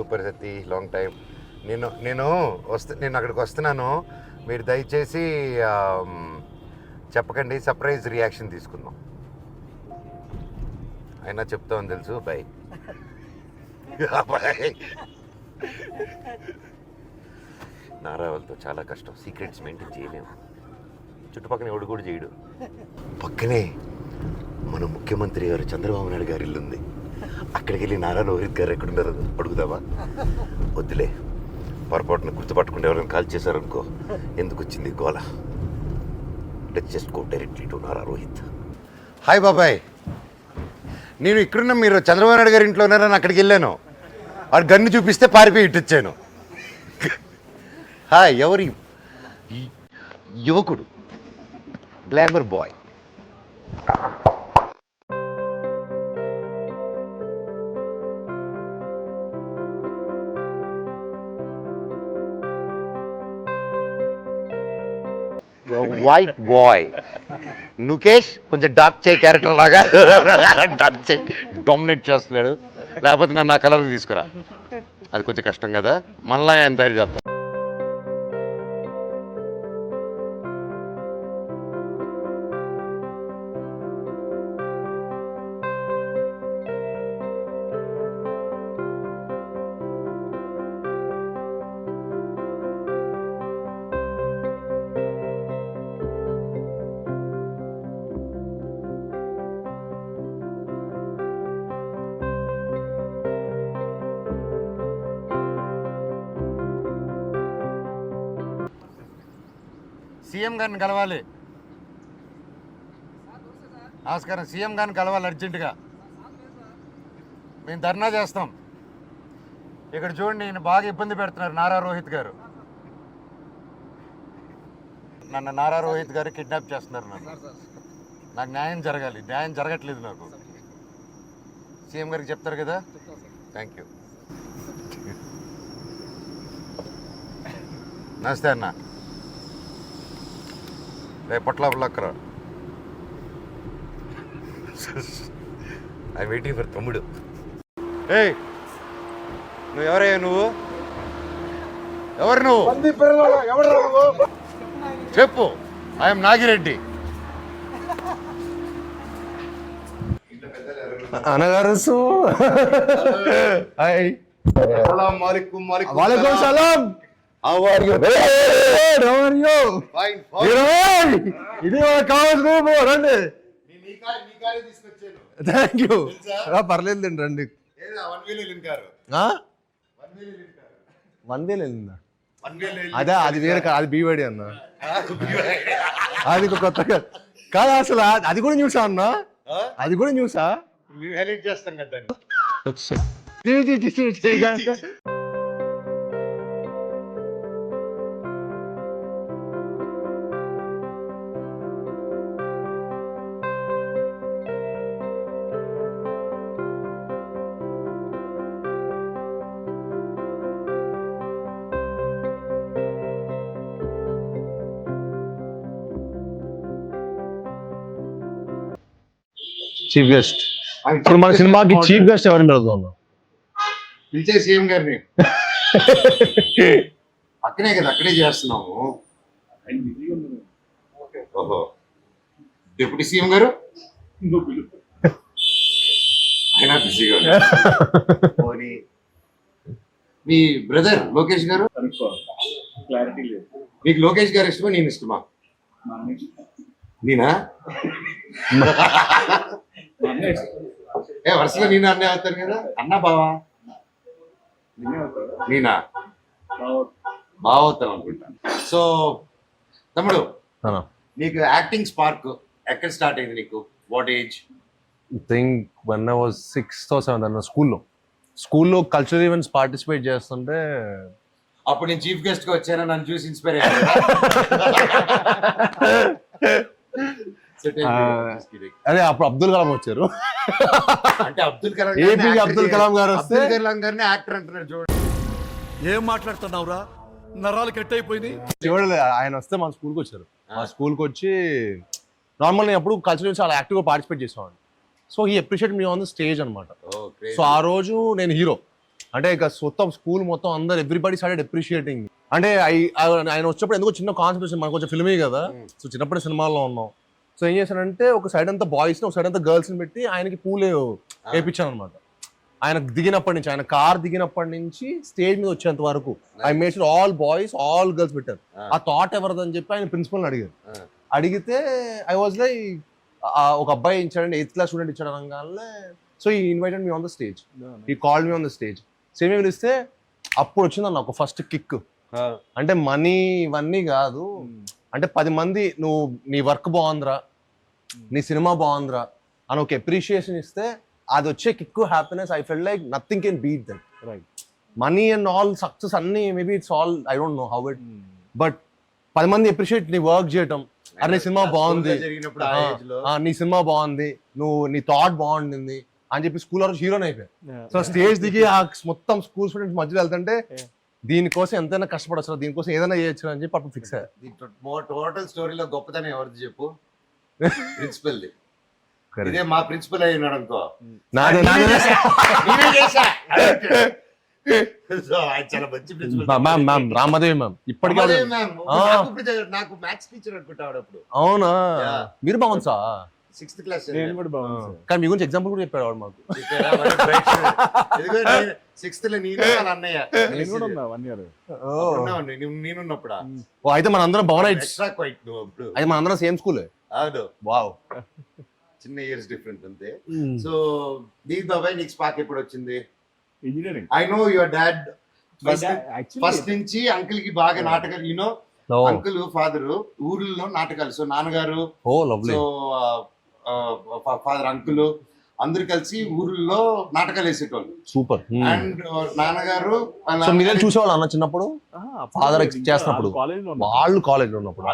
Super సతీ long time. నేను అక్కడికి వస్తున్నాను. మీరు దయచేసి చెప్పకండి, సర్ప్రైజ్ రియాక్షన్ తీసుకుందాం. అయినా చెప్తామని తెలుసు. Bye bye. నారావాళ్ళతో చాలా కష్టం, సీక్రెట్స్ మెయింటైన్ చేయలేము. చుట్టుపక్కల ఎవడు కూడా చేయడు. పక్కనే మన ముఖ్యమంత్రి గారు చంద్రబాబు నాయుడు గారి ఇల్లు ఉంది. అక్కడికి వెళ్ళి నారా రోహిత్ గారు ఎక్కడున్నారు అడుగుదామా? వద్దులే, పొరపాటున గుర్తుపట్టకుండా ఎవరైనా కాల్ చేశారనుకో ఎందుకు వచ్చింది గోల. Let's just go directly to Nara Rohit. Hi బాబాయ్, నేను ఇక్కడున్న మీరు చంద్రబాబు నాయుడు గారి ఇంట్లో ఉన్నారని అక్కడికి వెళ్ళాను. వాడు గన్ను చూపిస్తే పారిపోయి ఇట్టొచ్చాను. హాయ్, ఎవరి యువకుడు, గ్లామర్ బాయ్. వైట్ బాయ్ నుకేష్ కొంచెం డార్క్ చే క్యారెక్టర్ లాగా డార్క్ చే డామినేట్ చేస్తున్నాడు. లేకపోతే నన్ను ఆ కలర్ తీసుకురా, అది కొంచెం కష్టం కదా. మళ్ళా ఆయన తయారు చేద్దాం. సీఎం గారిని కలవాలి. నమస్కారం, సీఎం గారిని కలవాలి అర్జెంటుగా. మేము ధర్నా చేస్తాం. ఇక్కడ చూడండి, ఈయన బాగా ఇబ్బంది పెడుతున్నారు నారా రోహిత్ గారు. నన్ను నారా రోహిత్ గారు కిడ్నాప్ చేస్తున్నారు. నాకు న్యాయం జరగాలి, న్యాయం జరగట్లేదు నాకు. సీఎం గారికి చెప్తారు కదా. Thank you. నమస్తే అన్న. రేపు పొట్లక్కర ఐ వెయిటింగ్ ఫర్ తమ్ముడు. ఏయ్, నువ్వు ఎవరయ్యా? నువ్వు ఎవరు? నువ్వు చెప్పు. ఐఎమ్ నాగిరెడ్డి. అనగారు వాలేకుం సలాం. ఇది కావచ్చు. రండి. Thank you. పర్లేదు రండి. 1 వేలు వెళ్ళిందా? అదే, అది వేరే, అది బీవాడి అన్న. అది కొత్తగా కాదు అసలు. అది కూడా న్యూసా అన్న? అది కూడా న్యూసా? చేస్తాం కదా. Chief guest. ఇప్పుడు మన సినిమాకి చీఫ్ గెస్ట్ ఎవరిని పెడుతున్నాం? పిలిచే సీఎం గారిని. అక్కడే కదా, అక్కడే చేస్తున్నాము. ఓహో, డిప్యూటీ సీఎం గారు అయినా బిజీగా ఉన్నారు. మీ బ్రదర్ లోకేష్ గారు, మీకు లోకేష్ గారు ఇష్టమా నేను ఇష్టమా? నేనా? వరుసగా నేను అన్నీ అవుతాను కదా. అన్నా బావా? నేనా? బాగా అవుతాను అనుకుంటా. సో తమ్ముడు, నీకు యాక్టింగ్ స్పార్క్ ఎక్కడ స్టార్ట్ అయింది నీకు? What age? Think one I was 6th or 7th అన్న. స్కూల్లో కల్చరల్ ఈవెంట్స్ పార్టిసిపేట్ చేస్తుంటే అప్పుడు నేను చీఫ్ గెస్ట్ గా వచ్చాను, నన్ను చూసి ఇన్స్పైర్ అయ్యాను. అదే అప్పుడు అబ్దుల్ కలాం వచ్చారు. అంటే అబ్దుల్ కలాం, ఏపీజే అబ్దుల్ కలాం గారు వస్తే అబ్దుల్ కలాం గారిని యాక్టర్ అంటున్నారు. చూడండి, ఏం మాట్లాడుతున్నావురా? నరాలు కట్ అయిపోయింది. చూడలే, ఆయన వస్తే మన స్కూల్కి వచ్చారు. మా స్కూల్కి వచ్చి నార్మల్ నేను అప్పుడు కల్చరల్ చాలా యాక్టివ్గా పార్టిసిపేట్ చేసేవాడిని. So he appreciate me on the stage అనమాట. సో ఆ రోజు నేను హీరో, అంటే ఇక మొత్తం స్కూల్ మొత్తం అందరు ఎవ్రీబడి స్టార్టెడ్ అప్రిషియేటింగ్. అంటే ఆయన వచ్చినప్పుడు ఎందుకో చిన్న కాన్సెప్ట్, మనకు కొంచెం ఫిల్మీ కదా, సో చిన్నప్పుడు సినిమాల్లో ఉన్నాం. సో ఏం చేశానంటే ఒక సైడ్ అంతా బాయ్స్ ని, ఒక సైడ్ అంతా గర్ల్స్ ని పెట్టి ఆయనకి పూలే వేయించాను అనమాట. ఆయన దిగినప్పటి నుంచి, ఆయన కార్ దిగినప్పటి నుంచి స్టేజ్ మీద వచ్చేంత వరకు I made sure all boys all girls పెట్టారు. ఆ థాట్ ఎవరిదని చెప్పి ఆయన ప్రిన్సిపల్ని అడిగారు. అడిగితే ఐ వాజ్ లైక్, ఒక అబ్బాయి ఇచ్చాడండి, 8th క్లాస్ స్టూడెంట్ ఇచ్చాడు అనగానే, so I invited me on the stage, I called me on the stage. Same పిలిస్తే అప్పుడు వచ్చిందన్న ఒక ఫస్ట్ కిక్. అంటే మనీ ఇవన్నీ కాదు, అంటే 10 మంది నువ్వు నీ వర్క్ బాగుందిరా, నీ సినిమా బాగుందిరా అని ఒక అప్రిషియేషన్ ఇస్తే అది వచ్చే kick, happiness, I feel like nothing can beat that. Right. Money and all success అన్ని maybe it's all, I don't know how it, but 10 మంది అప్రిషియేట్ నీ వర్క్ చేయటం, అరే నీ సినిమా బాగుంది, నీ సినిమా బాగుంది, నువ్వు నీ థాట్ బాగుండింది అని చెప్పి స్కూల్ రోజు హీరోని అయిపోయాయి. సో స్టేజ్ దిగి ఆ మొత్తం స్కూల్ స్టూడెంట్స్ మధ్యలో వెళ్తుంటే దీనికోసం ఎంతైనా కష్టపడచ్చు, దీనికోసం ఏదైనా చేయొచ్చు అని చెప్పి అప్పుడు ఫిక్స్ అయ్యారు. టోటల్ స్టోరీలో గొప్పతనం ఎవరిది చెప్పు? ప్రిన్సిపల్. ఇదే మా ప్రిన్సిపల్ అయి ఉన్నాడు అనుకో, నాదే నేనే చేశా. So, ఆయన చాలా మంచి ప్రిన్సిపల్. మ్యామ్ రామదేవి మ్యామ్ ఇప్పటికీ నాకు మ్యాథ్స్ టీచర్ అనుకుంటాడు అప్పుడు. అవునా, మీరు బాగుంది సార్, 6th క్లాస్. నేను కూడా బాగుంది సార్. కానీ మీ గురించి ఎగ్జాంపుల్ కూడా చెప్పాడు వాడు మాకు. 6th లో నేను వాళ్ళ అన్నయ్య నేను కూడా ఉన్నా 1 year. నేనున్నప్పుడా? ఓ, అయితే మన అందరం బాగున్నా, ఎక్స్ట్రా క్వైట్ నువ్వు అప్పుడు. అయితే మన అందరం సేమ్ స్కూల్. అవును, వావ్, చిన్న ఇయర్స్ డిఫరెంట్ అంతే. సో దీప్ బాబాయ్, నీకు స్పార్క్ ఎప్పుడు వచ్చింది? Engineering. I know your dad Actually, first నుంచి అంకుల్ కి బాగా నాటకాలు, యూనో అంకుల్ ఫాదర్ ఊర్లలో నాటకాలు. సో నాన్నగారు, ఓ లవ్లీ, సో ఫాదర్ అంకుల్ అందరు కలిసి ఊర్లలో నాటకాలు వేసేటోళ్ళు. సూపర్. అండ్ నాన్నగారు సో మీరేం చూసేవాళ్ళు అన్న చిన్నప్పుడు, ఫాదర్ చేస్తున్నప్పుడు? వాళ్ళు కాలేజ్ లో ఉన్నప్పుడు.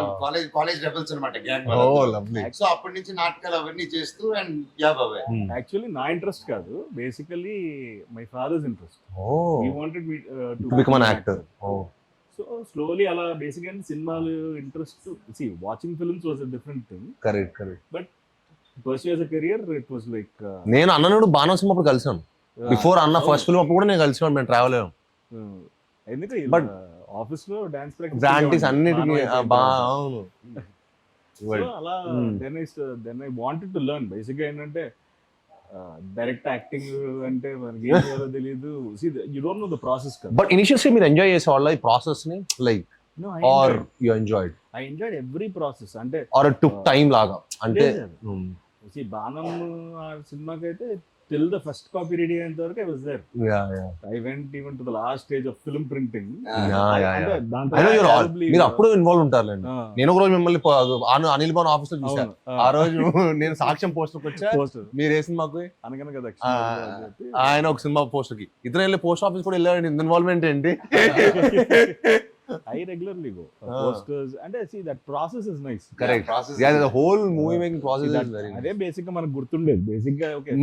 కాలేజ్ రెబల్స్ అనమాట, గ్యాంగ్. Oh lovely. సో అప్పటి నుంచి నాటకాలు అవన్నీ చేస్తూ అండ్ యా బాబాయ్. యాక్చువల్లీ నా ఇంట్రెస్ట్ కాదు, basically my father's interest. Oh, he wanted me to become an actor. Oh, so slowly అలా బేసిక్గా సినిమాలు interest. See watching films was a different thing, correct. But pursue as a career it was like నేను అన్ననుడు Baanam cinema అప్పుడు కలిసాను. Before అన్న first film అప్పుడు కూడా నేను కలిసాను, మేము ట్రావెల్ అయ్యాం. ఎందుకంటే But ఆఫీస్ లో డాన్స్ ప్రాక్టీస్ ప్రాక్టీస్ అన్నిటికీ అవును. అలా then I wanted to learn. బేసిక్గా ఏంటంటే డైరెక్ట్ యాక్టింగ్ అంటే మనకి ఏం చేయాలో తెలియదు. You don't know the process కదా. బట్ ఇనిషియల్లీ మీరు ఎంజాయ్ చేసేవాళ్ళ ఈ ప్రాసెస్ ని, like are you enjoyed? I enjoyed every process. అంటే ఆర్ ఇట్ టుక్ టైం లాగా? అంటే బాణం సినిమాకి అయితే till the first copy ready అయ్యేంత వరకు I was there. I went even to the last stage of film printing. మీరు అప్పుడు ఇన్వాల్వ్ ఉంటారులేండి. నేను ఒక రోజు మిమ్మల్ని అనిల్ భవన్ ఆఫీస్ లో చూసాను. ఆ రోజు నేను సాక్ష్యం పోస్టర్ వచ్చా, మీరు ఏ సినిమాకు అనగనగా ఆయన ఒక సినిమా పోస్టర్ కి ఇతను వెళ్ళి పోస్ట్ ఆఫీస్ కూడా వెళ్ళాడు. ఇన్వాల్వ్మెంట్ ఏంటి? I regularly go posters and I see that process is nice. Correct. Yeah, the whole movie making process is very nice. అదే బేసిక్ గా మనకు గుర్తుండేది. బేసిక్ గా ఓకే